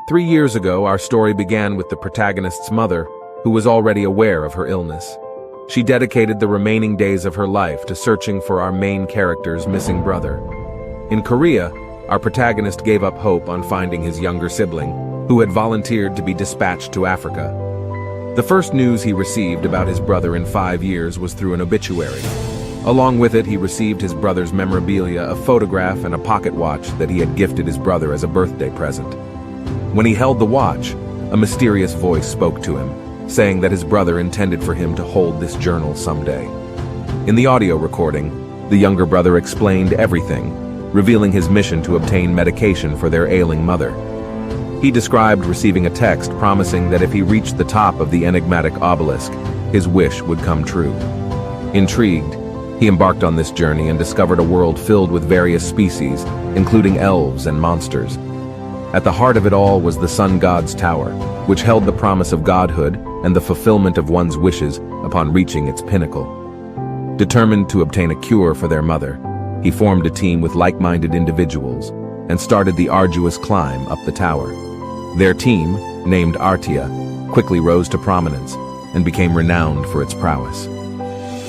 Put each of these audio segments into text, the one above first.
3 years ago, our story began with the protagonist's mother, who was already aware of her illness. She dedicated the remaining days of her life to searching for our main character's missing brother. In Korea, our protagonist gave up hope on finding his younger sibling, who had volunteered to be dispatched to Africa. The first news he received about his brother in 5 years was through an obituary. Along with it, he received his brother's memorabilia, a photograph and a pocket watch that he had gifted his brother as a birthday present. When he held the watch, a mysterious voice spoke to him, saying that his brother intended for him to hold this journal someday. In the audio recording, the younger brother explained everything, revealing his mission to obtain medication for their ailing mother. He described receiving a text promising that if he reached the top of the enigmatic obelisk, his wish would come true. Intrigued, he embarked on this journey and discovered a world filled with various species, including elves and monsters. At the heart of it all was the sun god's tower, which held the promise of godhood and the fulfillment of one's wishes upon reaching its pinnacle. Determined to obtain a cure for their mother, he formed a team with like-minded individuals and started the arduous climb up the tower. Their team, named Artia, quickly rose to prominence and became renowned for its prowess.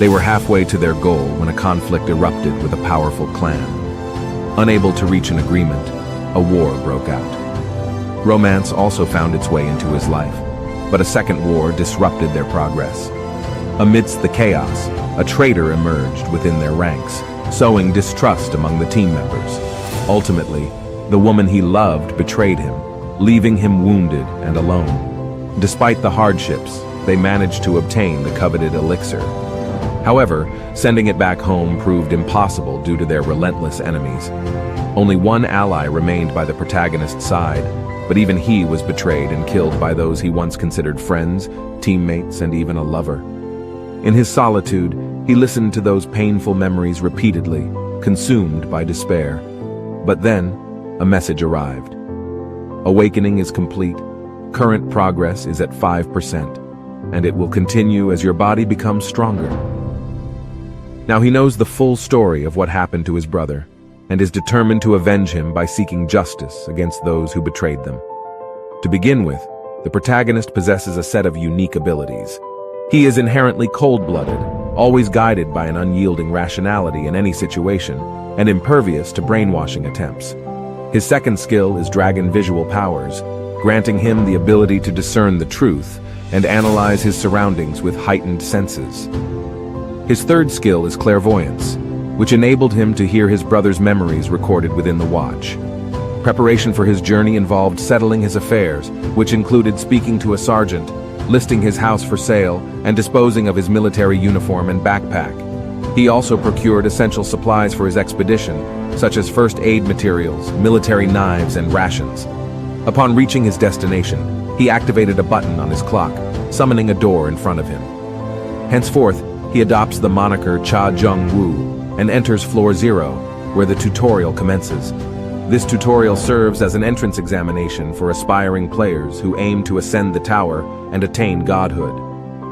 They were halfway to their goal when a conflict erupted with a powerful clan. Unable to reach an agreement, a war broke out. Romance also found its way into his life, but a second war disrupted their progress. Amidst the chaos, a traitor emerged within their ranks, sowing distrust among the team members. Ultimately, the woman he loved betrayed him, leaving him wounded and alone. Despite the hardships, they managed to obtain the coveted elixir. However, sending it back home proved impossible due to their relentless enemies. Only one ally remained by the protagonist's side, but even he was betrayed and killed by those he once considered friends, teammates, and even a lover. In his solitude, he listened to those painful memories repeatedly, consumed by despair. But then, a message arrived. Awakening is complete, current progress is at 5%, and it will continue as your body becomes stronger. Now he knows the full story of what happened to his brother, and is determined to avenge him by seeking justice against those who betrayed them. To begin with, the protagonist possesses a set of unique abilities. He is inherently cold-blooded, always guided by an unyielding rationality in any situation, and impervious to brainwashing attempts. His second skill is dragon visual powers, granting him the ability to discern the truth and analyze his surroundings with heightened senses. His third skill is clairvoyance, which enabled him to hear his brother's memories recorded within the watch. Preparation for his journey involved settling his affairs, which included speaking to a sergeant, listing his house for sale, and disposing of his military uniform and backpack. He also procured essential supplies for his expedition, such as first aid materials, military knives, and rations. Upon reaching his destination, he activated a button on his clock, summoning a door in front of him. Henceforth, he adopts the moniker Cha Jung-woo and enters Floor 0, where the tutorial commences. This tutorial serves as an entrance examination for aspiring players who aim to ascend the tower and attain godhood.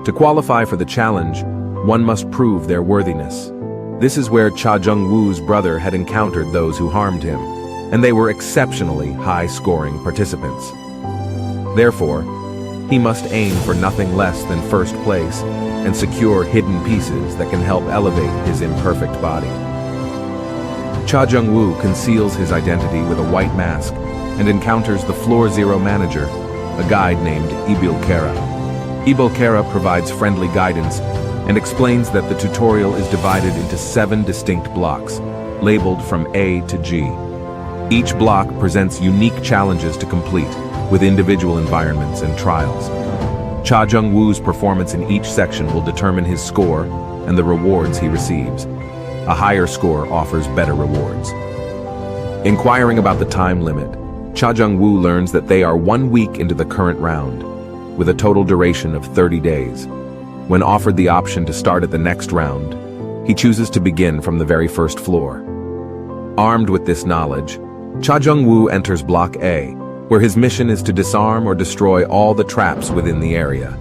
To qualify for the challenge, one must prove their worthiness. This is where Cha Jung-woo's brother had encountered those who harmed him, and they were exceptionally high-scoring participants. Therefore, he must aim for nothing less than first place and secure hidden pieces that can help elevate his imperfect body. Cha Jung-woo conceals his identity with a white mask and encounters the Floor 0 manager, a guide named Ibilkara. Ibilkara provides friendly guidance and explains that the tutorial is divided into 7 distinct blocks, labeled from A to G. Each block presents unique challenges to complete, with individual environments and trials. Cha Jung-woo's performance in each section will determine his score and the rewards he receives. A higher score offers better rewards. Inquiring about the time limit, Cha Jung-woo learns that they are 1 week into the current round, with a total duration of 30 days. When offered the option to start at the next round, he chooses to begin from the very first floor. Armed with this knowledge, Cha Jung-woo enters Block A, where his mission is to disarm or destroy all the traps within the area.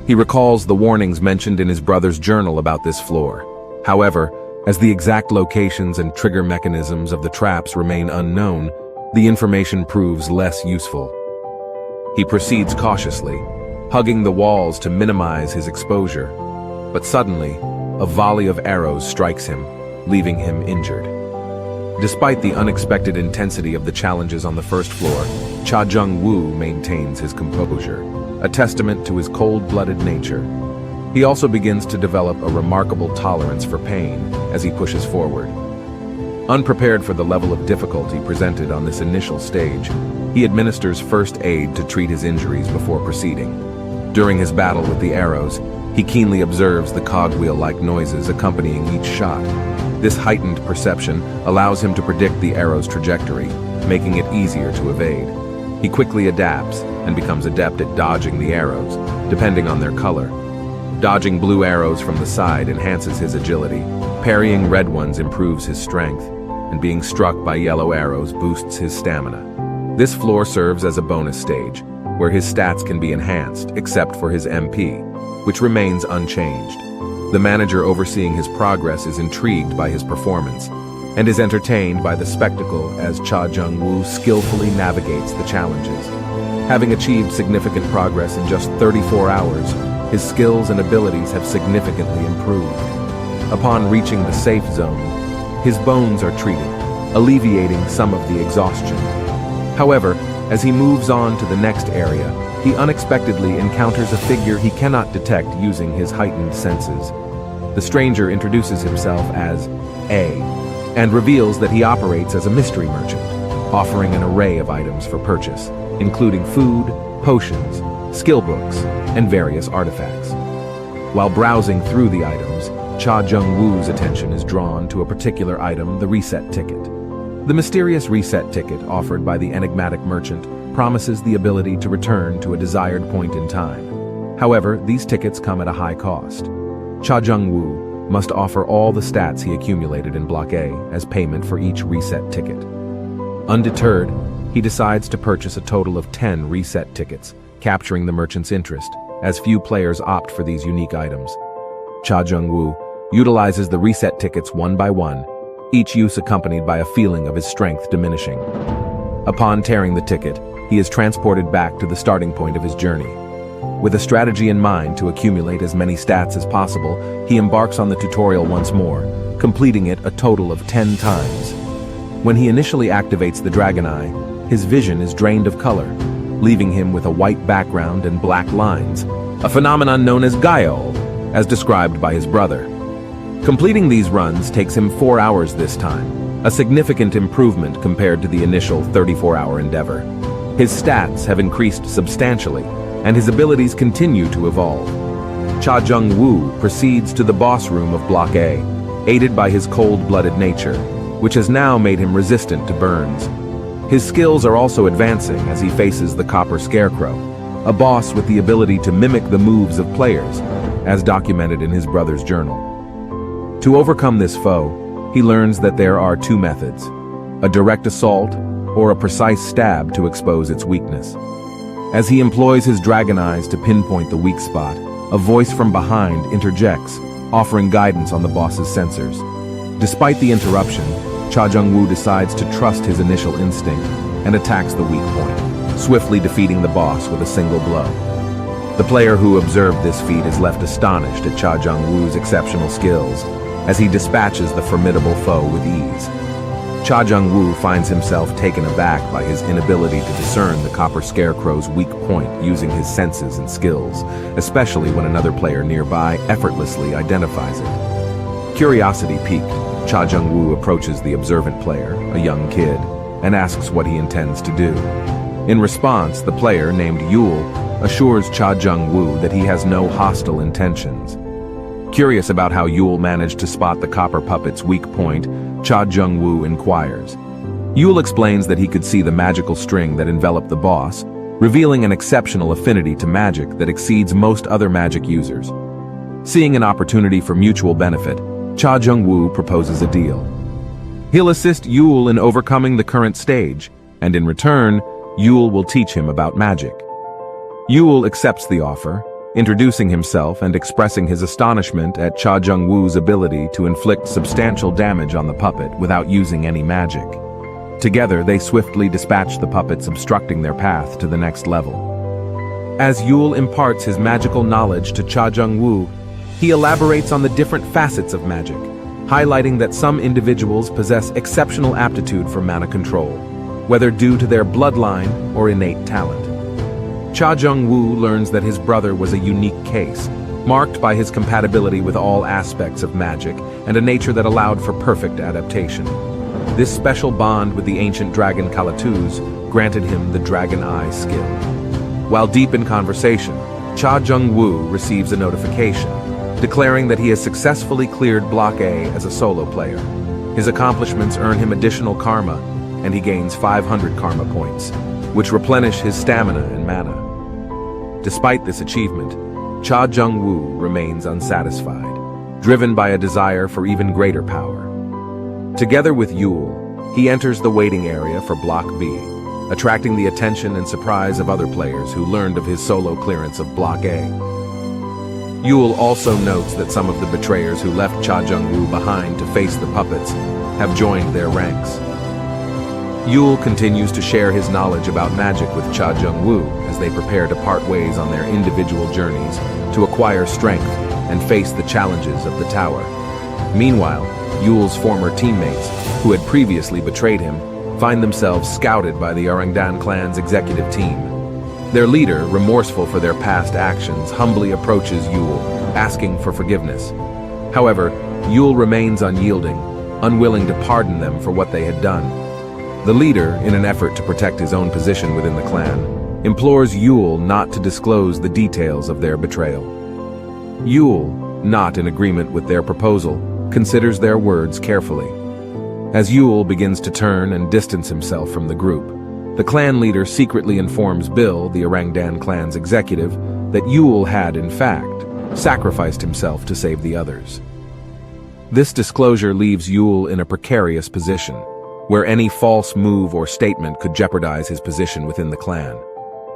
He recalls the warnings mentioned in his brother's journal about this floor. However, as the exact locations and trigger mechanisms of the traps remain unknown, the information proves less useful. He proceeds cautiously, hugging the walls to minimize his exposure. But suddenly, a volley of arrows strikes him, leaving him injured. Despite the unexpected intensity of the challenges on the first floor, Cha Jung-woo maintains his composure, a testament to his cold-blooded nature. He also begins to develop a remarkable tolerance for pain as he pushes forward. Unprepared for the level of difficulty presented on this initial stage, he administers first aid to treat his injuries before proceeding. During his battle with the arrows, he keenly observes the cogwheel-like noises accompanying each shot. This heightened perception allows him to predict the arrow's trajectory, making it easier to evade. He quickly adapts and becomes adept at dodging the arrows, depending on their color. Dodging blue arrows from the side enhances his agility, parrying red ones improves his strength, and being struck by yellow arrows boosts his stamina. This floor serves as a bonus stage, where his stats can be enhanced, except for his MP, which remains unchanged. The manager overseeing his progress is intrigued by his performance, and is entertained by the spectacle as Cha Jung-woo skillfully navigates the challenges. Having achieved significant progress in just 34 hours, his skills and abilities have significantly improved. Upon reaching the safe zone, his bones are treated, alleviating some of the exhaustion. However, as he moves on to the next area, he unexpectedly encounters a figure he cannot detect using his heightened senses. The stranger introduces himself as A, and reveals that he operates as a mystery merchant, offering an array of items for purchase, including food, potions, skill books, and various artifacts. While browsing through the items, Cha Jung-woo's attention is drawn to a particular item, the reset ticket. The mysterious reset ticket offered by the enigmatic merchant promises the ability to return to a desired point in time. However, these tickets come at a high cost. Cha Jung-woo must offer all the stats he accumulated in Block A as payment for each reset ticket. Undeterred, he decides to purchase a total of 10 reset tickets, capturing the merchant's interest, as few players opt for these unique items. Cha Jung-woo utilizes the reset tickets one by one, each use accompanied by a feeling of his strength diminishing. Upon tearing the ticket, he is transported back to the starting point of his journey. With a strategy in mind to accumulate as many stats as possible, he embarks on the tutorial once more, completing it a total of 10 times. When he initially activates the Dragon Eye, his vision is drained of color, leaving him with a white background and black lines, a phenomenon known as Gaio, as described by his brother. Completing these runs takes him 4 hours this time, a significant improvement compared to the initial 34-hour endeavor. His stats have increased substantially, and his abilities continue to evolve. Cha Jung-woo proceeds to the boss room of Block A, aided by his cold-blooded nature, which has now made him resistant to burns. His skills are also advancing as he faces the Copper Scarecrow, a boss with the ability to mimic the moves of players, as documented in his brother's journal. To overcome this foe, he learns that there are two methods: a direct assault or a precise stab to expose its weakness. As he employs his dragon eyes to pinpoint the weak spot, a voice from behind interjects, offering guidance on the boss's sensors. Despite the interruption, Cha Jung-woo decides to trust his initial instinct and attacks the weak point, swiftly defeating the boss with a single blow. The player who observed this feat is left astonished at Cha Jung-woo's exceptional skills, as he dispatches the formidable foe with ease. Cha Jung-woo finds himself taken aback by his inability to discern the Copper Scarecrow's weak point using his senses and skills, especially when another player nearby effortlessly identifies it. Curiosity piqued, Cha Jung-woo approaches the observant player, a young kid, and asks what he intends to do. In response, the player, named Yule, assures Cha Jung-woo that he has no hostile intentions. Curious about how Yule managed to spot the copper puppet's weak point, Cha Jung-woo inquires. Yule explains that he could see the magical string that enveloped the boss, revealing an exceptional affinity to magic that exceeds most other magic users. Seeing an opportunity for mutual benefit, Cha Jung-woo proposes a deal. He'll assist Yule in overcoming the current stage, and in return, Yule will teach him about magic. Yule accepts the offer, introducing himself and expressing his astonishment at Cha Jung-woo's ability to inflict substantial damage on the puppet without using any magic. Together, they swiftly dispatch the puppets obstructing their path to the next level. As Yule imparts his magical knowledge to Cha Jung-woo, he elaborates on the different facets of magic, highlighting that some individuals possess exceptional aptitude for mana control, whether due to their bloodline or innate talent. Cha Jung-woo learns that his brother was a unique case, marked by his compatibility with all aspects of magic and a nature that allowed for perfect adaptation. This special bond with the ancient dragon Kalatuz granted him the Dragon Eye skill. While deep in conversation, Cha Jung-woo receives a notification, declaring that he has successfully cleared Block A as a solo player. His accomplishments earn him additional karma, and he gains 500 karma points, which replenish his stamina and mana. Despite this achievement, Cha Jung-woo remains unsatisfied, driven by a desire for even greater power. Together with Yule, he enters the waiting area for Block B, attracting the attention and surprise of other players who learned of his solo clearance of Block A. Yule also notes that some of the betrayers who left Cha Jung-woo behind to face the puppets have joined their ranks. Yule continues to share his knowledge about magic with Cha Jung-woo as they prepare to part ways on their individual journeys to acquire strength and face the challenges of the tower. Meanwhile, Yule's former teammates, who had previously betrayed him, find themselves scouted by the Orangdan clan's executive team. Their leader, remorseful for their past actions, humbly approaches Yule, asking for forgiveness. However, Yule remains unyielding, unwilling to pardon them for what they had done. The leader, in an effort to protect his own position within the clan, implores Yule not to disclose the details of their betrayal. Yule, not in agreement with their proposal, considers their words carefully. As Yule begins to turn and distance himself from the group, the clan leader secretly informs Bill, the Orangdan clan's executive, that Yule had, in fact, sacrificed himself to save the others. This disclosure leaves Yule in a precarious position, where any false move or statement could jeopardize his position within the clan.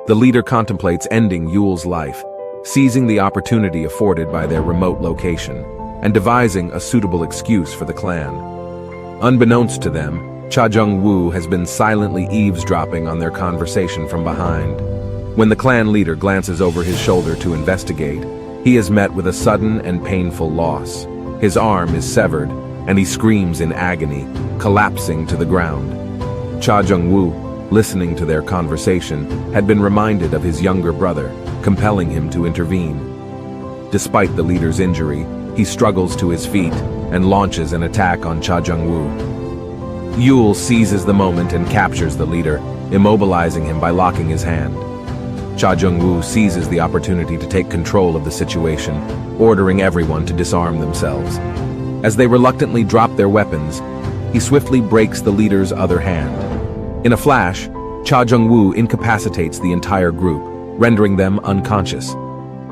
The leader contemplates ending Yule's life, seizing the opportunity afforded by their remote location, and devising a suitable excuse for the clan. Unbeknownst to them, Cha Jung-woo has been silently eavesdropping on their conversation from behind. When the clan leader glances over his shoulder to investigate, he is met with a sudden and painful loss. His arm is severed, and he screams in agony, collapsing to the ground. Cha Jung-woo, listening to their conversation, had been reminded of his younger brother, compelling him to intervene. Despite the leader's injury, he struggles to his feet and launches an attack on Cha Jung-woo. Yule seizes the moment and captures the leader, immobilizing him by locking his hand. Cha Jung-woo seizes the opportunity to take control of the situation, ordering everyone to disarm themselves. As they reluctantly drop their weapons, he swiftly breaks the leader's other hand. In a flash, Cha Jung-woo incapacitates the entire group, rendering them unconscious.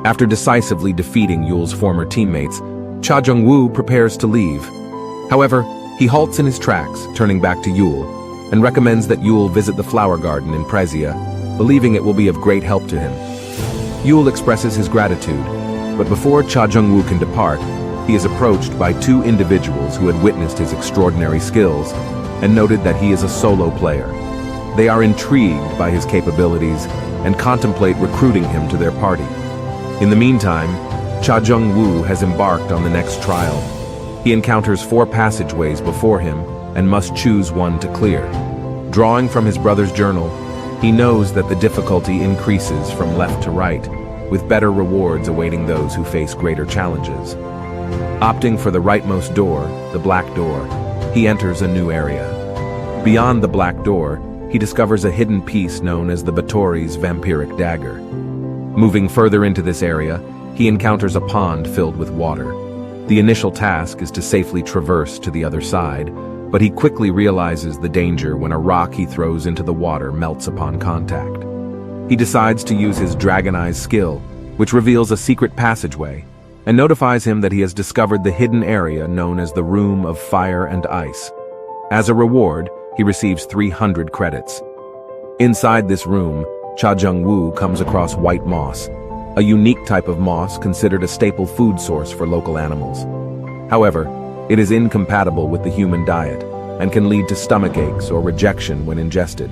After decisively defeating Yule's former teammates, Cha Jung-woo prepares to leave. However, he halts in his tracks, turning back to Yule, and recommends that Yule visit the flower garden in Prezia, believing it will be of great help to him. Yule expresses his gratitude, but before Cha Jung-woo can depart, he is approached by two individuals who had witnessed his extraordinary skills and noted that he is a solo player. They are intrigued by his capabilities and contemplate recruiting him to their party. In the meantime, Cha Jung-woo has embarked on the next trial. He encounters 4 passageways before him and must choose one to clear. Drawing from his brother's journal, he knows that the difficulty increases from left to right, with better rewards awaiting those who face greater challenges. Opting for the rightmost door, the black door, he enters a new area. Beyond the black door, he discovers a hidden piece known as the Batory's vampiric dagger. Moving further into this area, he encounters a pond filled with water. The initial task is to safely traverse to the other side, but he quickly realizes the danger when a rock he throws into the water melts upon contact. He decides to use his Dragon Eyes skill, which reveals a secret passageway, and notifies him that he has discovered the hidden area known as the Room of Fire and Ice. As a reward, he receives 300 credits. Inside this room, Cha Jung-woo comes across white moss, a unique type of moss considered a staple food source for local animals. However, it is incompatible with the human diet and can lead to stomach aches or rejection when ingested.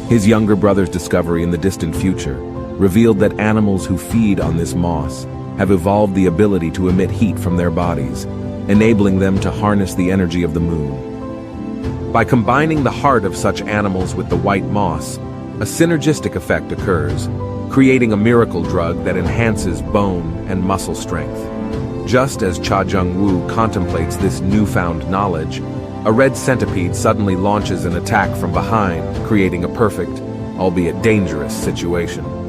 His younger brother's discovery in the distant future revealed that animals who feed on this moss have evolved the ability to emit heat from their bodies, enabling them to harness the energy of the moon. By combining the heart of such animals with the white moss, a synergistic effect occurs, creating a miracle drug that enhances bone and muscle strength. Just as Cha Jung-woo contemplates this newfound knowledge, a red centipede suddenly launches an attack from behind, creating a perfect, albeit dangerous, situation.